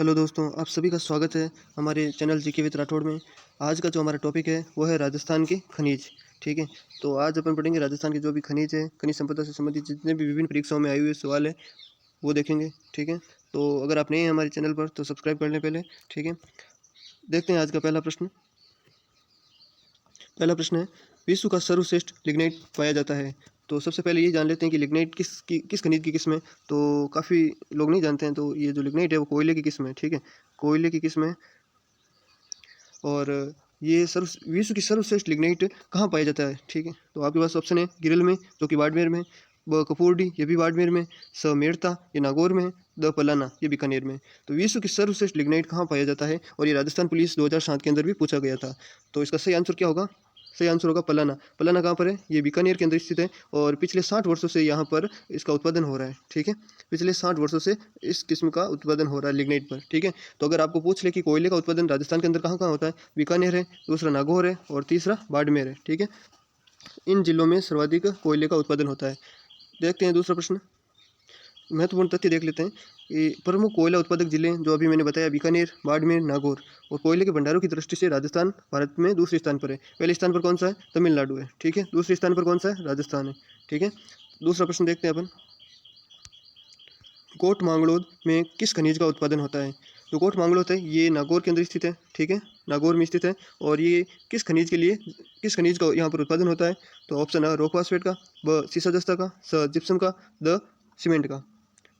Hello दोस्तों, आप सभी का स्वागत है हमारे चैनल जीके विद राठौड़ में। आज का जो हमारा टॉपिक है वो है राजस्थान के खनिज। ठीक है, तो आज अपन पढ़ेंगे राजस्थान के जो भी खनिज है, खनिज संपदा से संबंधित जितने भी विभिन्न परीक्षाओं में आए हुए सवाल है वो देखेंगे। ठीक है, तो अगर आप नए हैं हमारे चैनल पर तो सब्सक्राइब कर लें पहले। ठीक है, देखते हैं आज का पहला प्रश्न। पहला प्रश्न है, विश्व का सर्वश्रेष्ठ लिग्नाइट पाया जाता है। तो सबसे पहले ये जान लेते हैं कि लिग्नाइट किस खनिज की किस्म है। तो काफ़ी लोग नहीं जानते हैं, तो ये जो लिग्नाइट है वो कोयले की किस्म है। ठीक है, कोयले की किस्म है। और ये विश्व की सर्वश्रेष्ठ लिग्नाइट कहाँ पाया जाता है। ठीक है, तो आपके पास ऑप्शन है गिरिल में जो कि बाड़मेर में, ब कपूरडी ये भी बाड़मेर में, स मेड़ता ये नागौर में, द पलाना ये बीकानेर में। तो विश्व की सर्वश्रेष्ठ लिग्नाइट कहाँ पाया जाता है, और ये राजस्थान पुलिस 2007 के अंदर भी पूछा गया था। तो इसका सही आंसर क्या होगा? सही आंसर होगा पलाना। पलाना कहाँ पर है? ये बीकानेर के अंदर स्थित है और पिछले 60 वर्षों से यहाँ पर इसका उत्पादन हो रहा है। ठीक है, पिछले 60 वर्षों से इस किस्म का उत्पादन हो रहा है लिग्नाइट पर। ठीक है, तो अगर आपको पूछ ले कि कोयले का उत्पादन राजस्थान के अंदर कहाँ कहाँ होता है, बीकानेर है, दूसरा नागौर है और तीसरा बाड़मेर है। ठीक है, इन जिलों में सर्वाधिक कोयले का उत्पादन होता है। देखते हैं दूसरा प्रश्न। महत्वपूर्ण तथ्य देख लेते हैं। ये प्रमुख कोयला उत्पादक जिले जो अभी मैंने बताया, बीकानेर, बाड़मेर, नागौर। और कोयले के भंडारों की दृष्टि से राजस्थान भारत में दूसरे स्थान पर है। पहले स्थान पर कौन सा है? तमिलनाडु है। ठीक है, दूसरे स्थान पर कौन सा है? राजस्थान है। ठीक है, दूसरा प्रश्न देखते हैं अपन। कोट मांगलोद में किस खनिज का उत्पादन होता है? जो कोट मांगलोद है ये नागौर के अंदर स्थित है। ठीक है, नागौर में स्थित है। और ये किस खनिज का यहाँ पर उत्पादन होता है? तो ऑप्शन है रॉक फॉस्फेट का, ब सीसा जस्ता का, स जिप्सम का, द सीमेंट का।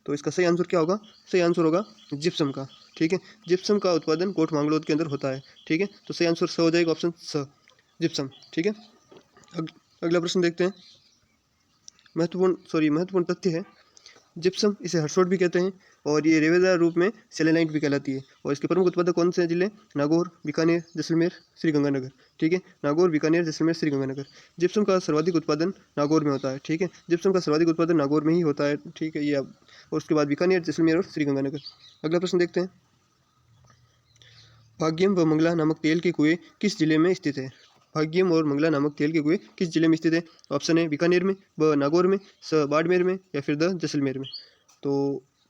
तो इसका सही आंसर क्या होगा? सही आंसर होगा जिप्सम का। ठीक है, जिप्सम का उत्पादन कोट मांगलोद के अंदर होता है। ठीक है, तो सही आंसर स हो जाएगा, ऑप्शन स जिप्सम। ठीक है, अगला प्रश्न देखते हैं। महत्वपूर्ण तथ्य है। जिप्सम इसे हर्सोट भी कहते हैं और ये रेवेदार रूप में सेलेनाइट भी कहलाती है। और इसके प्रमुख उत्पादक कौन से जिले? नागौर, बीकानेर, जैसलमेर, श्रीगंगानगर। ठीक है, नागौर, बीकानेर, जैसलमेर, श्रीगंगानगर। जिप्सम का सर्वाधिक उत्पादन नागौर में होता है। ठीक है, जिप्सम का सर्वाधिक उत्पादन नागौर में ही होता है। ठीक है, ये अब और उसके बाद बीकानेर, जैसलमेर और श्रीगंगानगर। अगला प्रश्न देखते हैं। भाग्यम व मंगला नामक तेल के कुएं किस जिले में स्थित है? भाग्यम और मंगला नामक तेल के कुएं किस जिले में स्थित है? ऑप्शन है बीकानेर में, ब नागौर में, स बाड़मेर में या फिर द जैसलमेर में। तो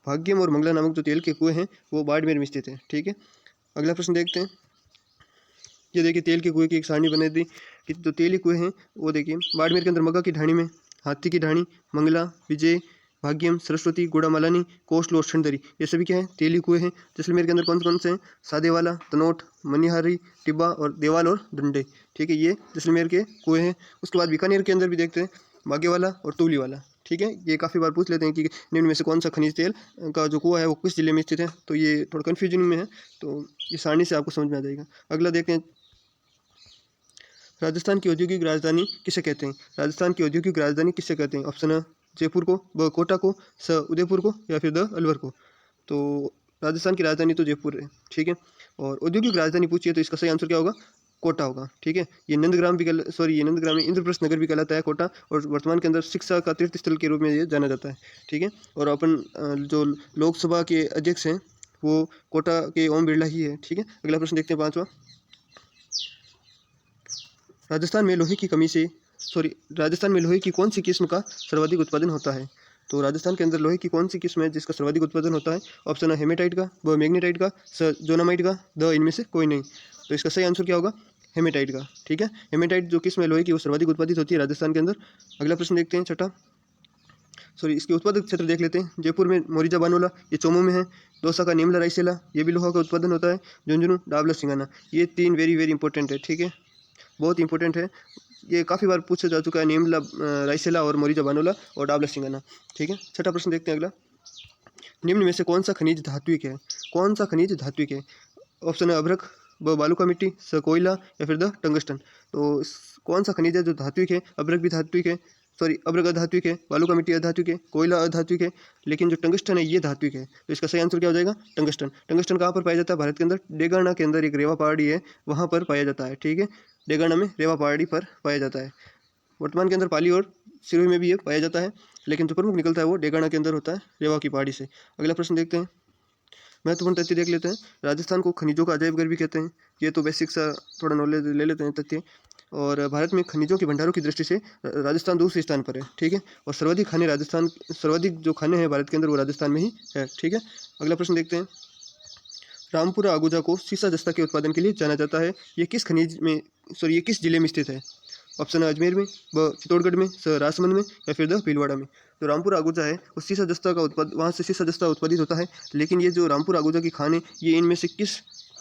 भाग्यम और मंगला नामक जो तेल के कुएं हैं वो बाड़मेर में स्थित है। ठीक है, अगला प्रश्न देखते हैं। ये देखिए तेल के कुएं की एक सारणी बनी थी कि जो तेल के कुएं हैं वो देखिए बाड़मेर के अंदर मग्गा की ढाणी में, हाथी की ढाणी, मंगला, विजय, भाग्यम, सरस्वती, गुड़ामालानी, कोसलो और छंदरी ये सभी क्या है? तेली कुएं हैं। जैसलमेर के अंदर कौन कौन से हैं? सादेवाला, तनोट, मनिहारी, टिब्बा और देवाल और डंडे। ठीक है, ये जैसलमेर के कुएं हैं। उसके बाद बीकानेर के अंदर भी देखते हैं बागेवाला और टूलीवाला। ठीक है, ये काफ़ी बार पूछ लेते हैं कि निम्न में से कौन सा खनिज तेल का जो कुआं है वो किस जिले में स्थित है। तो ये थोड़ा कन्फ्यूजन में है, तो ये सारणी से आपको समझ में आ जाएगा। अगला देखते हैं। राजस्थान की औद्योगिक राजधानी किसे कहते हैं? राजस्थान की औद्योगिक राजधानी किसे कहते हैं? ऑप्शन है जयपुर को, ब कोटा को, स उदयपुर को या फिर द अलवर को। तो राजस्थान की राजधानी तो जयपुर है। ठीक है, और औद्योगिक राजधानी पूछिए तो इसका सही आंसर क्या होगा? कोटा होगा। ठीक है, ये नंदग्राम में इंद्रप्रस्थ नगर भी कहलाता है कोटा, और वर्तमान के अंदर शिक्षा का तीर्थ स्थल के रूप में ये जाना जाता है। ठीक है, और अपन जो लोकसभा के अध्यक्ष हैं वो कोटा के ओम बिरला ही है। ठीक है, अगला प्रश्न देखते हैं, पांचवा। राजस्थान में लोहे की कमी से राजस्थान में लोहे की कौन सी किस्म का सर्वाधिक उत्पादन होता है? तो राजस्थान के अंदर लोहे की कौन सी किस्म है जिसका सर्वाधिक उत्पादन होता है? ऑप्शन है हेमेटाइट का, ब मैग्नेटाइट का, स जोनामाइट का, द इनमें से कोई नहीं। तो इसका सही आंसर क्या होगा? हेमेटाइट का। ठीक है, हेमेटाइट जो किस्म है लोहे की वो सर्वाधिक उत्पादित होती है राजस्थान के अंदर। अगला प्रश्न देखते हैं, छठा। इसके उत्पादक क्षेत्र देख लेते हैं। जयपुर में मोरिजा बानोला ये चोमू में है। दौसा का नीमला रायसेला ये भी लोहा का उत्पादन होता है। झुंझुनू, डाबला, सिंगाना ये तीन वेरी वेरी इंपॉर्टेंट है। ठीक है, बहुत इंपॉर्टेंट है, ये काफ़ी बार पूछा जा चुका है। नीमला रायसेला और मोरिजा बानोला और डाबला सिंगाना। ठीक है, छठा प्रश्न देखते हैं अगला। निम्न में से कौन सा खनिज धात्विक है? कौन सा खनिज धात्विक है? ऑप्शन है अभ्रक, ब बालू का मिट्टी, स कोयला या फिर द टंगस्टन। तो कौन सा खनिज है जो धात्विक है? अभ्रक भी धात्विक है, अभ्रक अधात्विक है, बालू का मिट्टी अधात्विक है, कोयला अधात्विक है, लेकिन जो टंगस्टन है ये धात्विक है। तो इसका सही आंसर क्या हो जाएगा? टंगस्टन। टंगस्टन कहाँ पर पाया जाता है? भारत के अंदर डेगाना के अंदर एक रेवा पहाड़ी है, वहाँ पर पाया जाता है। ठीक है, डेगाना में रेवा पहाड़ी पर पाया जाता है। वर्तमान के अंदर पाली और सिरोही में भी ये पाया जाता है, लेकिन जो प्रमुख निकलता है वो डेगाना के अंदर होता है, रेवा की पहाड़ी से। अगला प्रश्न देखते हैं। महत्वपूर्ण तथ्य देख लेते हैं। राजस्थान को खनिजों का अजायब घर भी कहते हैं। ये तो बेसिक सा थोड़ा नॉलेज ले लेते हैं तथ्य। और भारत में खनिजों के भंडारों की दृष्टि से राजस्थान दूसरे स्थान पर है। ठीक है, और सर्वाधिक जो खाने हैं भारत के अंदर वो राजस्थान में ही है। ठीक है, अगला प्रश्न देखते हैं। रामपुरा अगुजा को सीसा जस्ता के उत्पादन के लिए जाना जाता है। ये किस खनिज में ये किस जिले में स्थित है? ऑप्शन है अजमेर में, ब चित्तौड़गढ़ में, स राजसमंद में या फिर द भीलवाड़ा में। जो रामपुरा अगुजा है वो सीसा जस्ता का उत्पाद वहाँ से सीसा जस्ता उत्पादित होता है, लेकिन ये जो रामपुरा अगुजा की खान है ये इनमें से किस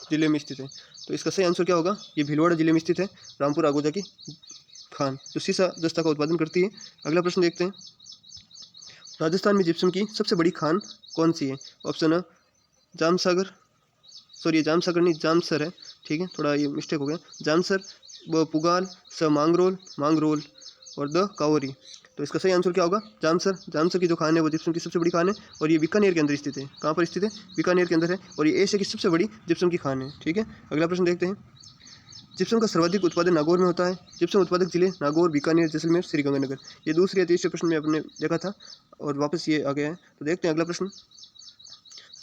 जिले में स्थित है? तो इसका सही आंसर क्या होगा? ये भीलवाड़ा जिले में स्थित है रामपुरा अगुजा की खान जो सीसा जस्ता का उत्पादन करती है। अगला प्रश्न देखते हैं, राजस्थान में जिप्सम की सबसे बड़ी खान कौन सी है? ऑप्शन है जामसागर, ये जामसागर नहीं जामसर है, ठीक है, थोड़ा ये मिस्टेक हो गया, जामसर, ब पुगाल, स मांगरोल मांगरोल और द कावरी। तो इसका सही आंसर क्या होगा? जामसर। जामसर की जो खान है वो जिप्सम की सबसे बड़ी खान है और ये बीकानेर के अंदर स्थित है। कहाँ पर स्थित है? बीकानेर के अंदर है और ये एशिया की सबसे बड़ी जिप्सम की खान है, ठीक है। अगला प्रश्न देखते हैं, जिप्सम का सर्वाधिक उत्पादन नागौर में होता है। जिप्सम उत्पादक जिले नागौर, बीकानेर, जैसलमेर, श्रीगंगानगर। ये दूसरे या तीसरे प्रश्न में आपने देखा था और वापस ये आ गया है। तो देखते हैं अगला प्रश्न,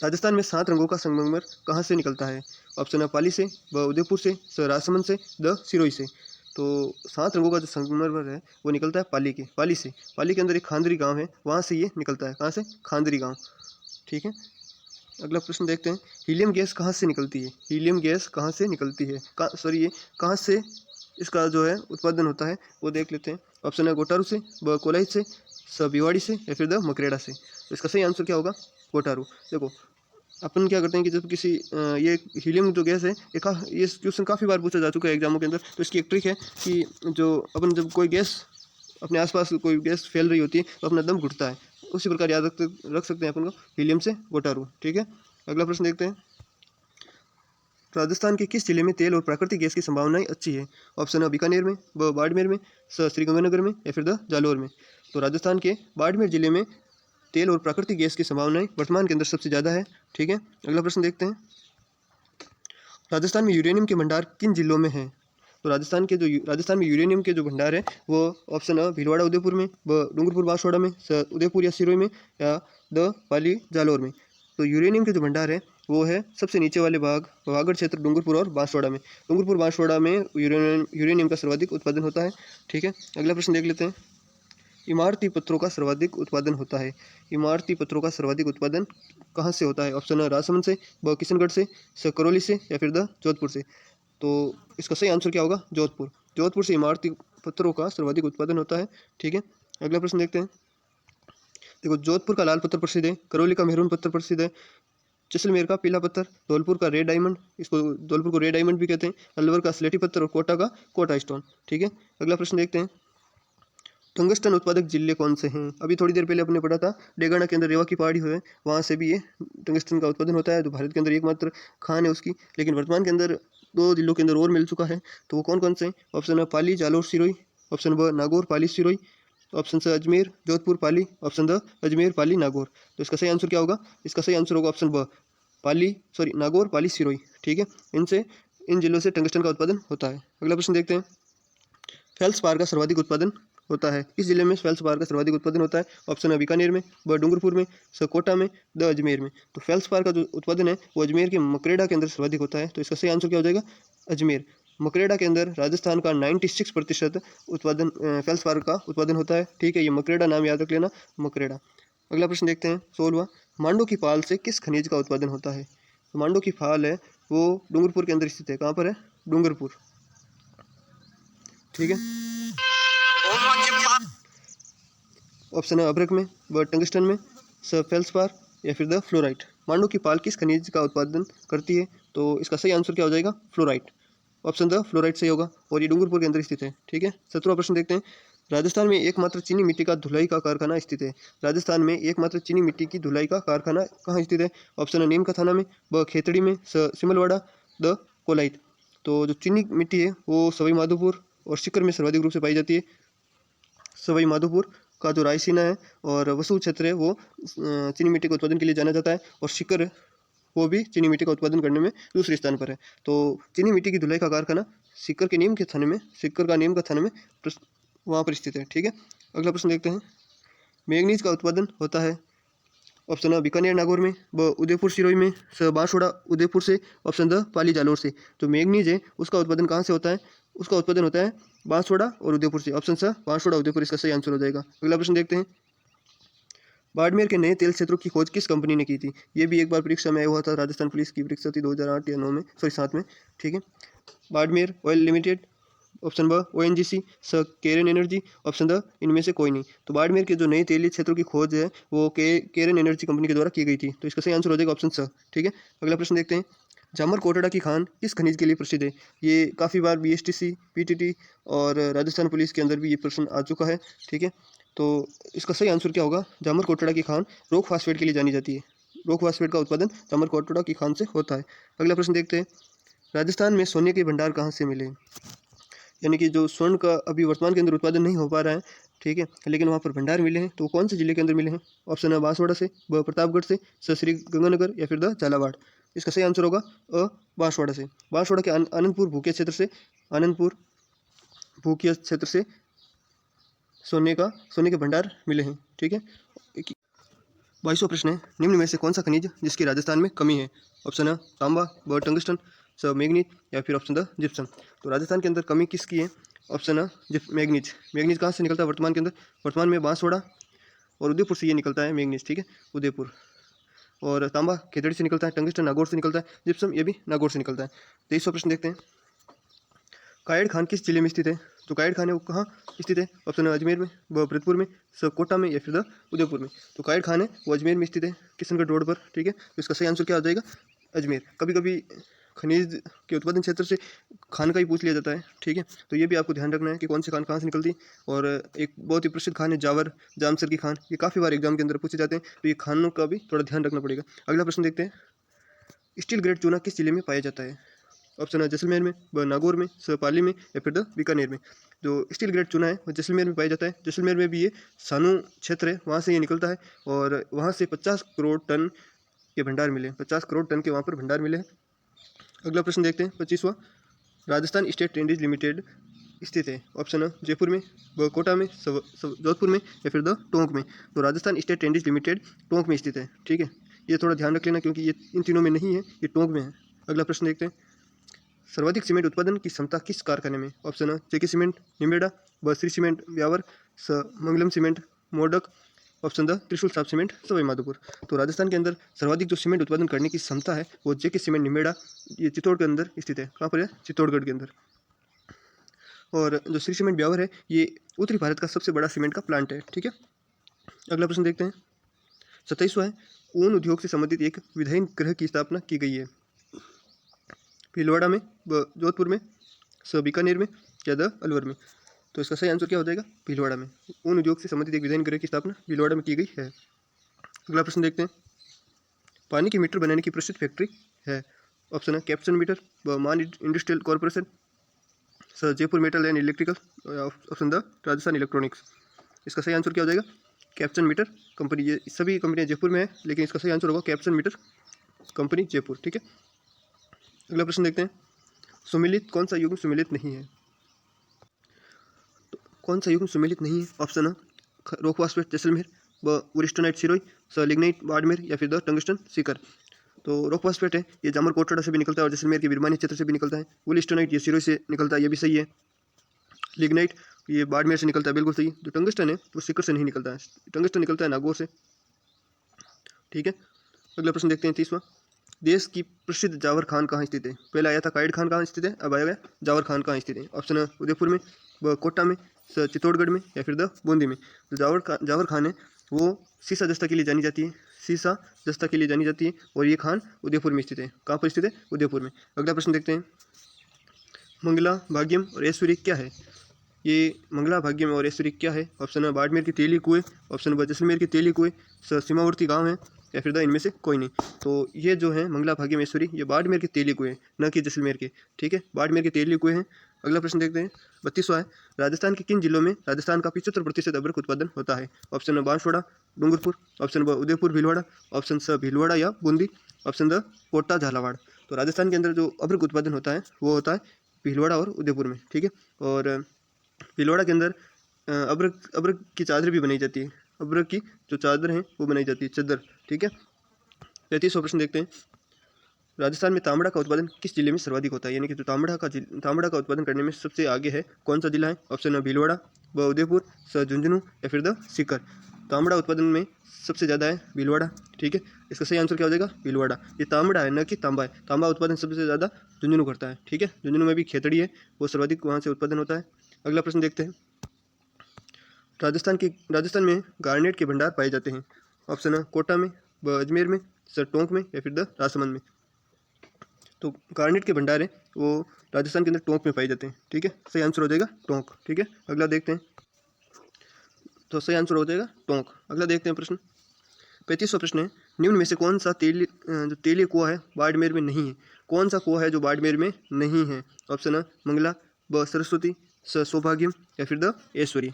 राजस्थान में 7 रंगों का संगमरमर कहाँ से निकलता है? ऑप्शन है पाली से, ब उदयपुर से, स राजसमंद से, द सिरोही से। तो 7 रंगों का जो संगमरमर है वो निकलता है पाली से। पाली के अंदर एक खांदरी गांव है, वहाँ से ये निकलता है। कहाँ से? खांदरी गांव, ठीक है। अगला प्रश्न देखते हैं, हीलियम गैस कहाँ से निकलती है? हीलियम गैस कहाँ से निकलती है? ये कहाँ से इसका जो है उत्पादन होता है वो देख लेते हैं। ऑप्शन है गोटारू से, ब कोलाइच से, स भिवाड़ी से या फिर द मकरेड़ा से। तो इसका सही आंसर क्या होगा? गोटारू। देखो अपन क्या करते हैं कि जब किसी ये हीलियम जो गैस है ये क्वेश्चन काफ़ी बार पूछा जा चुका है एग्जामों के अंदर। तो इसकी एक ट्रिक है कि जो अपन जब कोई गैस अपने आसपास कोई गैस फैल रही होती है तो अपना दम घुटता है, उसी प्रकार याद रख सकते हैं अपन को, हीलियम से गोटारू, ठीक है। अगला प्रश्न देखते हैं, राजस्थान के किस जिले में तेल और प्राकृतिक गैस की संभावनाएं अच्छी है? ऑप्शन है बीकानेर में, ब बाड़मेर में, स श्रीगंगानगर में या फिर द जालौर में। तो राजस्थान के बाड़मेर जिले में तेल और प्राकृतिक गैस की संभावनाएं वर्तमान के अंदर सबसे ज़्यादा है, ठीक है। अगला प्रश्न देखते हैं, राजस्थान में यूरेनियम के भंडार किन जिलों में है? तो राजस्थान में यूरेनियम के जो भंडार है वो ऑप्शन है भीलवाड़ा उदयपुर में, ब डूंगरपुर बांसवाड़ा में, स उदयपुर या सिरोही में या द पाली जालौर में। तो यूरेनियम के जो भंडार है वो है सबसे नीचे वाले भाग वागड़ क्षेत्र डूंगरपुर और बांसवाड़ा में। डूंगरपुर बांसवाड़ा में यूरेनियम का सर्वाधिक उत्पादन होता है, ठीक है। अगला प्रश्न देख लेते हैं, इमारती पत्थरों का सर्वाधिक उत्पादन होता है। इमारती पत्थरों का सर्वाधिक उत्पादन कहाँ से होता है? ऑप्शन है राजसमंद से, ब किशनगढ़ से, स करौली से या फिर द जोधपुर से। तो इसका सही आंसर क्या होगा? जोधपुर। जोधपुर से इमारती पत्थरों का सर्वाधिक उत्पादन होता है, ठीक है। अगला प्रश्न देखते हैं, देखो जोधपुर का लाल पत्थर प्रसिद्ध है, करौली का मेहरून पत्थर प्रसिद्ध है, जैसलमेर का पीला पत्थर, धौलपुर का रेड डायमंड, इसको धौलपुर को रेड डायमंड भी कहते हैं, अलवर का स्लेटी पत्थर और कोटा का कोटा स्टोन, ठीक है। अगला प्रश्न देखते हैं, टंगस्टन उत्पादक जिले कौन से हैं? अभी थोड़ी देर पहले अपने पढ़ा था डेगाना के अंदर रेवा की पहाड़ी है, वहाँ से भी ये टंगस्टन का उत्पादन होता है, जो भारत के अंदर एकमात्र खान है उसकी। लेकिन वर्तमान के अंदर 2 जिलों के अंदर और मिल चुका है, तो वो कौन कौन से हैं? ऑप्शन है पाली जालौर सिरोही, ऑप्शन ब नागौर पाली सिरोही, ऑप्शन से अजमेर जोधपुर पाली, ऑप्शन द अजमेर पाली नागौर। तो इसका सही आंसर क्या होगा? इसका सही आंसर होगा ऑप्शन ब नागौर पाली सिरोही, ठीक है। इन जिलों से टंगस्टन का उत्पादन होता है। अगला प्रश्न देखते हैं, फेल्सपार का सर्वाधिक उत्पादन होता है किस जिले में? फेल्सपार का सर्वाधिक उत्पादन होता है। ऑप्शन है बीकानेर में, ब डूंगरपुर में, स कोटा में, द अजमेर में। तो फेल्सपार का जो उत्पादन है वो अजमेर के मकरेड़ा के अंदर सर्वाधिक होता है। तो इसका सही आंसर क्या हो जाएगा? अजमेर। मकरेड़ा के अंदर राजस्थान का 96% उत्पादन फेल्सपार का उत्पादन होता है, ठीक है। ये मकरेड़ा नाम याद रख लेना, मकरेड़ा। अगला प्रश्न देखते हैं 16वां, मांडो की पाल से किस खनिज का उत्पादन होता है? तो मांडो की फाल है वो डूंगरपुर के अंदर स्थित है। कहाँ पर है? डूंगरपुर, ठीक है। ऑप्शन है अभ्रक में, ब टंगस्टन में, स फेल्सपार या फिर द फ्लोराइट। मांडो की पाल किस खनिज का उत्पादन करती है? तो इसका सही आंसर क्या हो जाएगा? फ्लोराइट। ऑप्शन द फ्लोराइट सही होगा और ये डूंगरपुर के अंदर स्थित है, ठीक है। 17वां प्रश्न देखते हैं, राजस्थान में एकमात्र चीनी मिट्टी का धुलाई का कारखाना स्थित है। राजस्थान में एकमात्र चीनी मिट्टी की धुलाई का कारखाना कहाँ स्थित है? ऑप्शन है नीम का थाना में, ब खेतड़ी में, स सिमलवाड़ा, द कोलाइत। तो जो चीनी मिट्टी है वो सवाई माधोपुर और सीकर में सर्वाधिक रूप से पाई जाती है। सवाई माधोपुर का जो रायसीना है और वसूल क्षेत्र है वो चीनी मिट्टी के उत्पादन के लिए जाना जाता है, और सीकर वो भी चीनी मिट्टी का उत्पादन करने में दूसरे स्थान पर है। तो चीनी मिट्टी की धुलाई का कारखाना सीकर के नीम के थाने में, सीकर का नीम का थाने में वहाँ पर स्थित है, ठीक है। अगला प्रश्न देखते हैं, मैंगनीज का उत्पादन होता है। ऑप्शन है बीकानेर नागौर में, ब उदयपुर सिरोही में, स बांसवाड़ा उदयपुर से, ऑप्शन द पाली जालौर से। तो मैंगनीज है उसका उत्पादन कहाँ से होता है? उसका उत्पादन होता है बांसवाड़ा और उदयपुर से। ऑप्शन स बांसवाड़ा उदयपुर इसका सही आंसर हो जाएगा। अगला प्रश्न देखते हैं, बाड़मेर के नए तेल क्षेत्रों की खोज किस कंपनी ने की थी? ये भी एक बार परीक्षा में आया हुआ था, राजस्थान पुलिस की परीक्षा थी 2008 या 9 में, सॉरी 7 में। ठीक है, बाड़मेर ऑयल लिमिटेड, ऑप्शन ब ओएनजीसी, स केरन एनर्जी, ऑप्शन द इनमें से कोई नहीं। तो बाड़मेर के जो नए तेलीय क्षेत्रों की खोज है वो केरन एनर्जी कंपनी के द्वारा की गई थी, तो इसका सही आंसर हो जाएगा ऑप्शन स। ठीक है, अगला प्रश्न देखते हैं। जामर कोटड़ा की खान किस खनिज के लिए प्रसिद्ध है? ये काफ़ी बार बीएसटीसी, पीटीटी और राजस्थान पुलिस के अंदर भी ये प्रश्न आ चुका है। ठीक है, तो इसका सही आंसर क्या होगा? जामर कोटड़ा की खान रॉक फास्फेट के लिए जानी जाती है। रॉक फास्फेट का उत्पादन जामर कोटड़ा की खान से होता है। अगला प्रश्न देखते हैं। राजस्थान में सोने के भंडार कहाँ से मिले? यानी कि जो स्वर्ण का अभी वर्तमान के अंदर उत्पादन नहीं हो पा रहा है, ठीक है, लेकिन वहाँ पर भंडार मिले हैं, तो वो कौन से जिले के अंदर मिले हैं? ऑप्शन है बांसवाड़ा से, ब प्रतापगढ़ से, स श्री गंगानगर या फिर द झालावाड़। इसका सही आंसर होगा अ बांसवाड़ा से। बांसवाड़ा के आनंदपुर भूकिया क्षेत्र से, आनंदपुर भूकिया क्षेत्र से सोने के भंडार मिले हैं। ठीक है, 22वां प्रश्न है। निम्न में से कौन सा खनिज जिसकी राजस्थान में कमी है? ऑप्शन है तांबा, ब टंगस्टन, स मैग्नीज या फिर ऑप्शन द जिप्सम। तो राजस्थान के अंदर कमी किसकी है? ऑप्शन है मैग्नीज। मैग्नीज कहाँ से निकलता है वर्तमान के अंदर? वर्तमान में बांसवाड़ा और उदयपुर से ये निकलता है मैग्नीज। ठीक है, उदयपुर। और तांबा खेतड़ी से निकलता है, टंगस्टन नागौर से निकलता है, जिप्सम ये भी नागौर से निकलता है। 23वां प्रश्न देखते हैं। कायड़ खान किस जिले में स्थित है? तो कायड़ खान है वो कहाँ स्थित है? ऑप्शन है अजमेर में, ब भरतपुर में, स कोटा में या फिर द उदयपुर में। तो कायड़ खान है वो अजमेर में स्थित है, किशनगढ़ रोड पर। ठीक है, तो इसका सही आंसर क्या हो जाएगा? अजमेर। कभी कभी खनिज के उत्पादन क्षेत्र से खान का ही पूछ लिया जाता है। ठीक है, तो ये भी आपको ध्यान रखना है कि कौन सी खान कहाँ से निकलती है। और एक बहुत ही प्रसिद्ध खान है जावर, जामसर की खान, ये काफ़ी बार एग्जाम के अंदर पूछे जाते हैं, तो ये खानों का भी थोड़ा ध्यान रखना पड़ेगा। अगला प्रश्न देखते हैं। स्टील ग्रेड चूना किस जिले में पाया जाता है? ऑप्शन है जैसलमेर में, ब नागौर में, स पाली में या फिर द बीकानेर में। जो स्टील ग्रेड चूना है वो जैसलमेर में पाया जाता है। जैसलमेर में भी ये सानू क्षेत्र है, वहाँ से ये निकलता है और वहाँ से 50 करोड़ टन के भंडार मिले, 50 करोड़ टन के वहाँ पर भंडार मिले हैं। अगला प्रश्न देखते हैं 25वां। राजस्थान स्टेट ट्रेंडीज लिमिटेड स्थित है। ऑप्शन है जयपुर में, ब कोटा में, जोधपुर में या फिर द टोंक में। तो राजस्थान स्टेट ट्रेंडीज लिमिटेड टोंक में स्थित है। ठीक है, ये थोड़ा ध्यान रख लेना क्योंकि ये इन तीनों में नहीं है, ये टोंक में है। अगला प्रश्न देखते हैं। सर्वाधिक सीमेंट उत्पादन की क्षमता किस कारखाने में? ऑप्शन है जेके सीमेंट निमेडा, ब श्री सीमेंट ब्यावर, स मंगलम सीमेंट मोडक, ऑप्शन द त्रिशूल साफ सीमेंट सवाई माधोपुर। तो राजस्थान के अंदर सर्वाधिक जो सीमेंट उत्पादन करने की क्षमता है वो जेके सीमेंट निमेडा, ये चित्तौड़ के अंदर स्थित है। कहाँ पर है? चित्तौड़गढ़ के अंदर। और जो श्री सीमेंट ब्यावर है ये उत्तरी भारत का सबसे बड़ा सीमेंट का प्लांट है। ठीक है, अगला प्रश्न देखते हैं। 27वां है। ऊन उद्योग से संबंधित एक विधायन गृह की स्थापना की गई है। भीलवाड़ा में, ब जोधपुर में, स बीकानेर में या द अलवर में। तो इसका सही आंसर क्या हो जाएगा? भीलवाड़ा में। ऊन उद्योग से संबंधित एक विधायन गृह की स्थापना भीलवाड़ा में की गई है। अगला प्रश्न देखते हैं। पानी के मीटर बनाने की प्रसिद्ध फैक्ट्री है। ऑप्शन है कैप्सन मीटर, ब मान industrial corporation, C Jaipur metal and electrical, option D Rajasthan electronics. इसका सही आंसर क्या हो जाएगा? कैप्सन मीटर कंपनी। ये सभी कंपनियाँ जयपुर में है, लेकिन इसका सही आंसर होगा कैप्सन मीटर कंपनी जयपुर। ठीक है, अगला प्रश्न देखते हैं। सुमिलित कौन सा युग्म सुमिलित नहीं है? तो कौन सा युग्म सुमिलित नहीं है? ऑप्शन है रॉक फास्फेट जैसलमेर, ब वुलिस्टोनाइट सिरोई, स लिग्नाइट बाड़मेर या फिर द टंगस्टन सीकर। तो रॉक फास्फेट है ये जामर कोटड़ा से भी निकलता है और जैसलमेर के बिरमानी क्षेत्र से भी निकलता है। वुलिस्टोनाइट ये सिरोई से निकलता है, ये भी सही है। लिग्नाइट ये बाड़मेर से निकलता है, बिल्कुल सही। जो टंगस्टन है वो सीकर से नहीं निकलता है, टंगस्टन निकलता है नागौर से। ठीक है, अगला प्रश्न देखते हैं 30वां। देश की प्रसिद्ध जावर खान कहाँ स्थित है? पहले आया था कायड़ खान कहाँ स्थित है, अब आएगा जावर खान कहाँ स्थित है। ऑप्शन है उदयपुर में, ब कोटा में, स चित्तौड़गढ़ में या फिर द बूंदी में। तो जावर खान है वो सीसा दस्ता के लिए जानी जाती है, सीसा दस्ता के लिए जानी जाती है और ये खान उदयपुर में स्थित है। कहाँ पर स्थित है? उदयपुर में। अगला प्रश्न देखते हैं। मंगला, भाग्यम और ऐश्वर्य क्या है? ये मंगला, भाग्यम और ऐश्वर्य क्या है? ऑप्शन है बाड़मेर के तेली कुएँ, ऑप्शन है जैसलमेर के तेली कुएँ, सीमावर्ती गाँव है या फिर द इनमें से कोई नहीं। तो ये जो है मंगला, भाग्यम, ऐश्वर्य, ये बाड़मेर के तेली कुएँ हैं, न कि जैसलमेर के। ठीक है, बाड़मेर के तेली कुएँ हैं। अगला प्रश्न देखते हैं 32वां है। राजस्थान के किन जिलों में राजस्थान का 75% अदरक उत्पादन होता है? ऑप्शन है बांसवाड़ा, डूंगरपुर, ऑप्शन ब उदयपुर भीलवाड़ा, ऑप्शन स भीलवाड़ा या बूंदी, ऑप्शन द कोटा झालावाड़। तो राजस्थान के अंदर जो अदरक उत्पादन होता है वो होता है भीलवाड़ा और उदयपुर में। ठीक है, और भीलवाड़ा के अंदर अबरक की चादर भी बनाई जाती है। अबरक की जो चादर है वो बनाई जाती है, चादर। ठीक है, 33वां प्रश्न देखते हैं। राजस्थान में तांबड़ा का उत्पादन किस जिले में सर्वाधिक होता है? यानी कि जो तांबड़ा का उत्पादन करने में सबसे आगे है, कौन सा जिला है? ऑप्शन है भीलवाड़ा, ब उदयपुर, स झुंझुनू या फिर द सीकर। तांबड़ा उत्पादन में सबसे ज़्यादा है भीलवाड़ा, ठीक है। इसका सही आंसर क्या हो जाएगा? भीलवाड़ा। ये तांबड़ा है, न कि तांबा है। तांबा उत्पादन सबसे ज़्यादा झुंझुनू करता है, ठीक है। झुंझुनू में भी खेतड़ी है, वो सर्वाधिक वहाँ से उत्पादन होता है। अगला प्रश्न देखते हैं। राजस्थान में गार्नेट के भंडार पाए जाते हैं। ऑप्शन है कोटा में, ब अजमेर में, सर टोंक में, या फिर द राजसमंद में। तो गार्नेट के भंडार है वो राजस्थान के अंदर टोंक में पाए जाते हैं, ठीक है। सही आंसर हो जाएगा टोंक, ठीक है। अगला देखते हैं। तो सही आंसर हो जाएगा टोंक। अगला देखते हैं प्रश्न। 35वां प्रश्न है, निम्न में से कौन सा जो तेलीय कुआं है बाड़मेर में नहीं है? कौन सा कुआं है जो बाड़मेर में नहीं है? ऑप्शन है मंगला, ब सरस्वती, स सौभाग्यम, या फिर द ऐश्वर्य।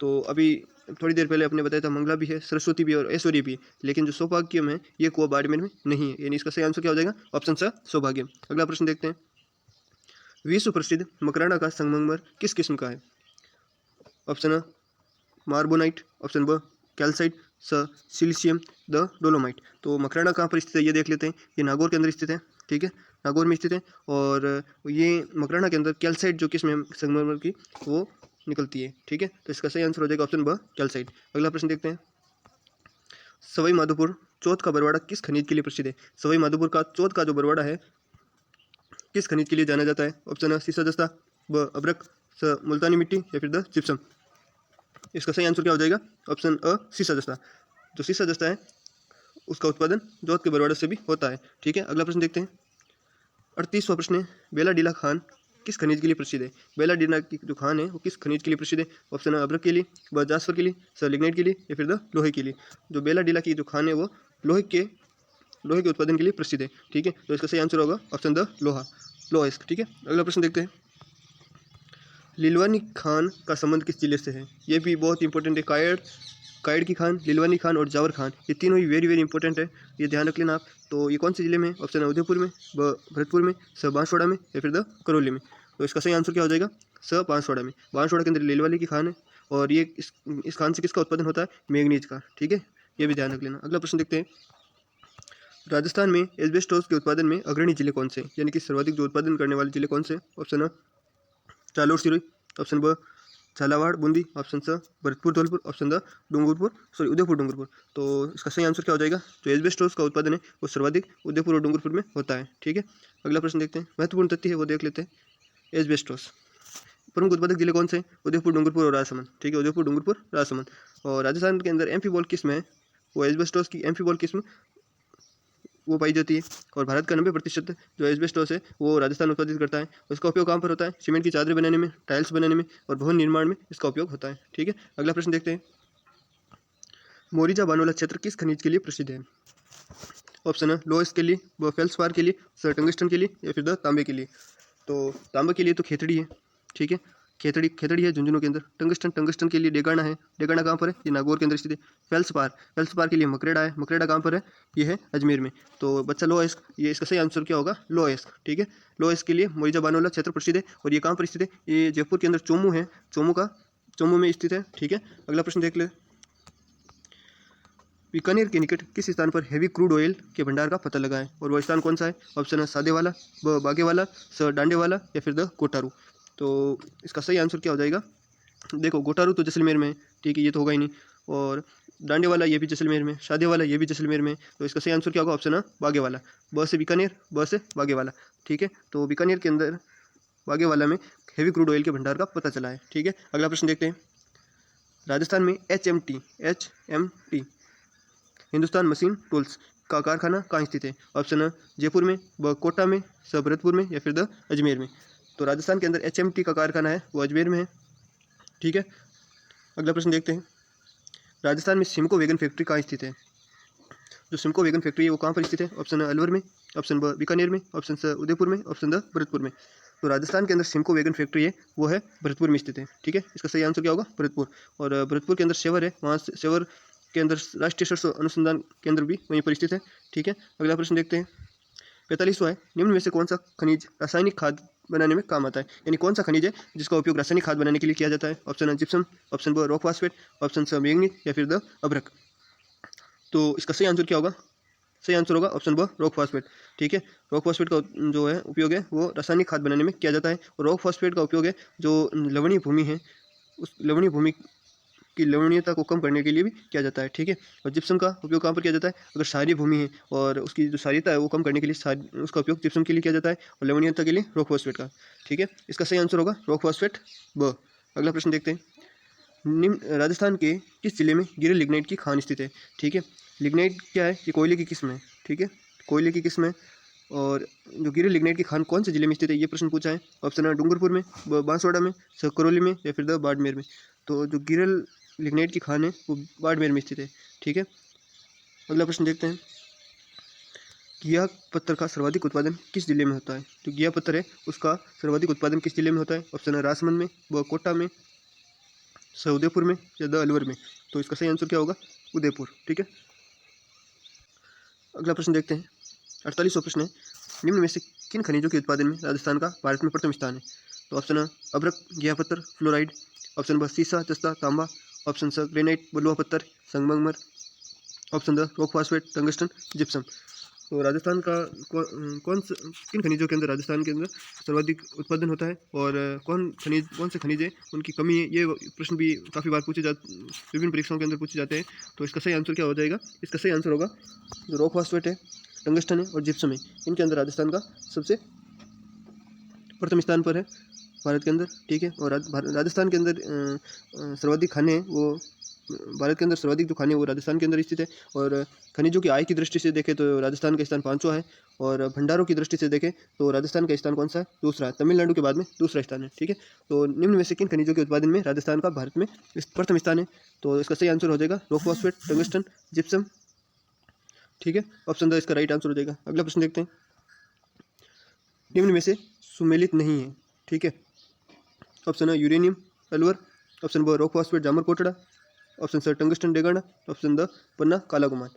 तो अभी थोड़ी देर पहले आपने बताया था मंगला भी है, सरस्वती भी है और ऐश्वर्य भी है, लेकिन जो सौभाग्यम है ये कुआं बाड़मेर में नहीं है, यानी इसका सही आंसर क्या हो जाएगा? ऑप्शन स सौभाग्यम। अगला प्रश्न देखते हैं। विश्व प्रसिद्ध मकराना का संगमरमर किस किस्म का है? ऑप्शन है मार्बोनाइट, ऑप्शन ब कैल्साइट, स सिलिशियम, द डोलोमाइट। तो मकराना कहाँ पर स्थित है ये देख लेते हैं। ये नागौर के अंदर स्थित है, ठीक है, नागौर में स्थित है। और ये मकराना के अंदर कैल्साइट जो किस्म है संगमरमर की वो निकलती है, ठीक है। तो इसका सही आंसर हो जाएगा ऑप्शन ब कैल्साइट। अगला प्रश्न देखते हैं। सवाई माधोपुर चौथ का बरवाड़ा किस खनिज के लिए प्रसिद्ध है? सवाई माधोपुर का चौथ का जो बरवाड़ा है किस खनिज के लिए जाना जाता है? ऑप्शन है सीसा जस्ता, ब अब्रक, स मुल्तानी मिट्टी, या फिर द जिप्सम। इसका सही आंसर क्या हो जाएगा? ऑप्शन अ सीसा जस्ता। जो सीसा जस्ता है उसका उत्पादन जोध के बरवाड़े से भी होता है, ठीक है। अगला प्रश्न देखते हैं। 38वां प्रश्न है, बेला डीला खान किस खनिज के लिए प्रसिद्ध है? बेला डीला की जो खान है वो किस खनिज के लिए प्रसिद्ध है? ऑप्शन है अब्रक के लिए, ब जासफर के लिए, स लिग्नाइट के लिए, या फिर द लोहे के लिए। जो बेला डीला की जो खान है वो लोहे के उत्पादन के लिए प्रसिद्ध है, ठीक है। तो इसका सही आंसर होगा ऑप्शन द लोहा, ठीक है। अगला प्रश्न देखते हैं। लिलवानी खान का संबंध किस जिले से है? ये भी बहुत इंपॉर्टेंट है। कायड़ की खान, लिलवानी खान और जावर खान, ये तीनों ही वेरी वेरी इंपॉर्टेंट है, ये ध्यान रख लेना आप। तो ये कौन से जिले में? ऑप्शन है उदयपुर में, ब भरतपुर में, स बांसवाड़ा में, या फिर द करौली में। तो इसका सही आंसर क्या हो जाएगा? स बांसवाड़ा में। बांसवाड़ा के अंदर लिलवानी की खान है और ये इस खान से किसका उत्पादन होता है? मैंगनीज का, ठीक है, ये भी ध्यान रख लेना। अगला प्रश्न देखते हैं। राजस्थान में एस्बेस्टोस के उत्पादन में अग्रणी जिले कौन से हैं? यानी कि सर्वाधिक जो उत्पादन करने वाले जिले कौन से? ऑप्शन है जालोर सिरोही, ऑप्शन ब झालावाड़ बूंदी, ऑप्शन स भरतपुर धौलपुर, ऑप्शन द उदयपुर डूंगरपुर। तो इसका सही आंसर क्या हो जाएगा? जो एस्बेस्टोस का उत्पादन है वो सर्वाधिक उदयपुर और डूंगरपुर में होता है, ठीक है। अगला प्रश्न देखते हैं। महत्वपूर्ण तथ्य है वो देख लेते हैं। एस्बेस्टोस प्रमुख उत्पादक जिले कौन से हैं? उदयपुर डूंगरपुर और राजसमंद, ठीक है, उदयपुर डूंगरपुर राजसमंद। और राजस्थान के अंदर एम्फीबॉल किस्म है वो एस्बेस्टोस की एम्फीबॉल किस्म वो पाई जाती है। और भारत का 90% जो एस्बेस्टोस है वो राजस्थान उत्पादित करता है। उसका उपयोग कहाँ पर होता है? सीमेंट की चादरें बनाने में, टाइल्स बनाने में और भवन निर्माण में इसका उपयोग होता है, ठीक है। अगला प्रश्न देखते हैं। मोरिजा बानोला क्षेत्र किस खनिज के लिए प्रसिद्ध है? ऑप्शन है लोहेस के लिए, व फेल्सपार के लिए, सर टंगस्टन के लिए, या फिर द तांबे के लिए। तो तांबे के लिए तो खेतड़ी है, ठीक है, खेतड़ी है झुंझुनू के अंदर। टंगस्टन के लिए डेगाना है। डेगाना कहाँ पर है? ये नागौर के अंदर स्थित है। फेल्सपार के लिए मकरेड़ा है। मकरेड़ा कहाँ पर है? ये है अजमेर में। तो बच्चा लोएस्क, ये इसका सही आंसर क्या होगा? लोएस्क, ठीक है। लोएस्क के लिए मोरिजा बानोला क्षेत्र प्रसिद्ध है। और ये कहाँ पर स्थित है? ये जयपुर के अंदर चोमू है, चोमू में स्थित है, ठीक है। अगला प्रश्न देख ले। बीकानेर के निकट किस स्थान पर हेवी क्रूड ऑयल के भंडार का पता लगा है? और वह स्थान कौन सा है? ऑप्शन है सादेवाला, ब बागेवाला, स डांडेवाला, या फिर द कोटारू। तो इसका सही आंसर क्या हो जाएगा? देखो गोटारू तो जैसलमेर में है, ठीक है, ये तो होगा ही नहीं। और डांडेवाला ये भी जैसलमेर में, सादेवाला ये भी जैसलमेर में। तो इसका सही आंसर क्या होगा? ऑप्शन है बागेवाला। ब से बीकानेर, ब से बागेवाला, ठीक है। तो बीकानेर के अंदर बागेवाला में हेवी क्रूड ऑयल के भंडार का पता चला है, ठीक है। अगला प्रश्न देखते हैं। राजस्थान में HMT हिंदुस्तान मशीन टूल्स का कारखाना कहाँ स्थित है? ऑप्शन है जयपुर में, ब कोटा में, स भरतपुर में, या फिर द अजमेर में। तो राजस्थान के अंदर HMT का कारखाना है वो अजमेर में है, ठीक है। अगला प्रश्न देखते हैं। राजस्थान में सिमको वैगन फैक्ट्री कहाँ स्थित है? जो सिमको वैगन फैक्ट्री है वो कहाँ पर स्थित है? ऑप्शन है अलवर में, ऑप्शन ब बीकानेर में, ऑप्शन स उदयपुर में, ऑप्शन द भरतपुर में। तो राजस्थान के अंदर सिमको वैगन फैक्ट्री है वो है भरतपुर में स्थित है, ठीक है। इसका सही आंसर क्या होगा? भरतपुर। और भरतपुर के अंदर सेवर है, वहाँ सेवर के अंदर राष्ट्रीय सरसों अनुसंधान केंद्र भी वहीं पर स्थित है, ठीक है। अगला प्रश्न देखते हैं। 45वां है, निम्न में से कौन सा खनिज रासायनिक खाद बनाने में काम आता है? यानी कौन सा खनिज है जिसका उपयोग रासायनिक खाद बनाने के लिए किया जाता है? ऑप्शन है जिप्सम, ऑप्शन ब रॉक फास्फेट, ऑप्शन स मैंगनीज, या फिर द अब्रक। तो इसका सही आंसर क्या होगा? सही आंसर होगा ऑप्शन ब रॉक फास्फेट, ठीक है। रॉक फास्फेट का जो है उपयोग है वो रासायनिक खाद बनाने में किया जाता है। और रॉक फास्फेट का उपयोग है जो लवणीय भूमि है उस लवणीय भूमि की लवणीयता को कम करने के लिए भी किया जाता है, ठीक है। और जिप्सम का उपयोग कहाँ पर किया जाता है, अगर क्षारीय भूमि है और उसकी जो क्षारीयता है वो कम करने के लिए उसका उपयोग जिप्सम के लिए किया जाता है, और लवणीयता के लिए रॉक फॉस्फेट का, ठीक है। इसका सही आंसर होगा रॉक फॉस्फेट ब। अगला प्रश्न देखते हैं, निम्न राजस्थान के किस जिले में गिरिल लिग्नाइट की खान स्थित है, ठीक है। लिग्नाइट क्या है, ये कोयले की किस्म है, ठीक है, कोयले की किस्म है। और जो गिरिल लिग्नाइट की खान कौन से जिले में स्थित है, ये प्रश्न पूछा है। ऑप्शन है डूंगरपुर में, बांसवाड़ा में, करौली में, या फिर बाड़मेर में। तो जो गिरिल लिग्नाइट की खान है वो बाड़मेर में स्थित है, ठीक है। अगला प्रश्न देखते हैं, घिया पत्थर का सर्वाधिक उत्पादन किस जिले में होता है। जो घिया पत्थर है उसका सर्वाधिक उत्पादन किस जिले में होता है। ऑप्शन है राजसमंद में, व कोटा में, उदयपुर में, या अलवर में। तो इसका सही आंसर क्या होगा, उदयपुर, ठीक है। अगला प्रश्न देखते हैं, 48वां प्रश्न है, निम्न में से किन खनिजों के उत्पादन में राजस्थान का भारत में प्रथम स्थान है। तो ऑप्शन है अभ्रक, घिया पत्थर, फ्लोराइड। ऑप्शन ब सीसा, जस्ता, तांबा। ऑप्शन स ग्रेनाइट, बलुआ पत्थर, संगमरमर। Option the rock phosphate, tungsten, gypsum. तो राजस्थान का किन खनिजों के अंदर राजस्थान के अंदर सर्वाधिक उत्पादन होता है, और कौन से खनिज है उनकी कमी है, ये प्रश्न भी काफ़ी बार विभिन्न परीक्षाओं के अंदर पूछे जाते हैं। तो इसका सही आंसर क्या हो जाएगा, इसका सही आंसर होगा जो रॉक फॉस्फेट है, टंगस्टन है और जिप्सम है, इनके अंदर राजस्थान का सबसे प्रथम स्थान पर है भारत के अंदर, ठीक है। और राजस्थान के अंदर सर्वाधिक खाने हैं वो भारत के अंदर सर्वाधिक जो खाने वो राजस्थान के अंदर स्थित है। और खनिजों की आय की दृष्टि से देखें तो राजस्थान का स्थान 5वां है। और भंडारों की दृष्टि से देखें तो राजस्थान का स्थान कौन सा है, दूसरा है, तमिलनाडु के बाद में दूसरा स्थान है, ठीक है। तो निम्न में से किन खनिजों के उत्पादन में राजस्थान का भारत में प्रथम स्थान है। तो इसका सही आंसर हो जाएगा रॉक फॉस्फेट, टंगस्टन, जिप्सम, ठीक है। ऑप्शन द इसका राइट आंसर हो जाएगा। अगला प्रश्न देखते हैं, निम्न में से सुमेलित नहीं है, ठीक है। ऑप्शन है यूरेनियम, अलवर। ऑप्शन ब रॉक फॉस्फेट, जामर कोटड़ा। ऑप्शन स टंगस्टन, डेगाना। ऑप्शन द पन्ना, काला गुमान।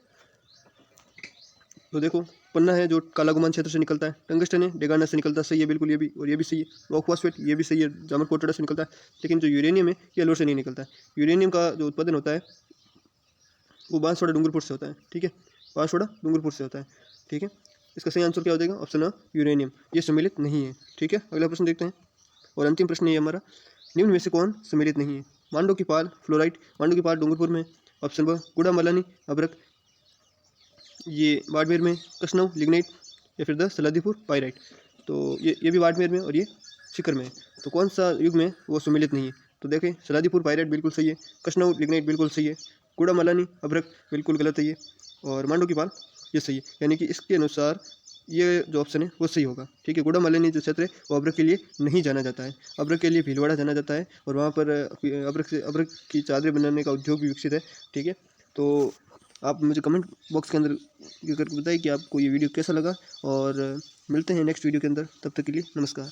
तो देखो, पन्ना है जो काला गुमान क्षेत्र से निकलता है, टंगस्टन है डेगाना से निकलता है, सही है बिल्कुल ये भी, और ये भी सही है। रॉक फॉस्फेट ये भी सही है, जामर कोटड़ा से निकलता है। लेकिन जो यूरेनियम है ये अलवर से नहीं निकलता है। यूरेनियम का जो उत्पादन होता है वो बांसवाड़ा डूंगरपुर से होता है, ठीक है, बांसवाड़ा डूंगरपुर से होता है, ठीक है। इसका सही आंसर क्या हो जाएगा, ऑप्शन है यूरेनियम, ये सम्मिलित नहीं है, ठीक है। अगला प्रश्न देखते हैं, और अंतिम प्रश्न ये हमारा, निम्न में से कौन सम्मिलित नहीं है। मांडो की पाल, फ्लोराइड, मांडो की पाल डूंगरपुर में। ऑप्शन ब गुड़ा मलानी, अभ्रक, ये बाड़मेर में, कसनव, लिग्नाइट, या फिर द सलादीपुर पाइराइट। तो ये भी बाड़मेर में और ये शिकर में है। तो कौन सा युग में वो सम्मिलित नहीं है। तो देखें, सलादीपुर पाइराइट बिल्कुल सही है, कसनव लिग्नाइट बिल्कुल सही है, गुड़ा मलानी अभ्रक बिल्कुल गलत है ये, और मांडो की पाल ये सही है। यानी कि इसके अनुसार ये जो ऑप्शन है वो सही होगा, ठीक है। गुड़ा मलानी जो क्षेत्र है वो अभ्रक के लिए नहीं जाना जाता है, अभ्रक के लिए भीलवाड़ा जाना जाता है, और वहाँ पर अभ्रक की चादरें बनाने का उद्योग भी विकसित है, ठीक है। तो आप मुझे कमेंट बॉक्स के अंदर करके बताइए कि आपको ये वीडियो कैसा लगा, और मिलते हैं नेक्स्ट वीडियो के अंदर। तब तक के लिए नमस्कार।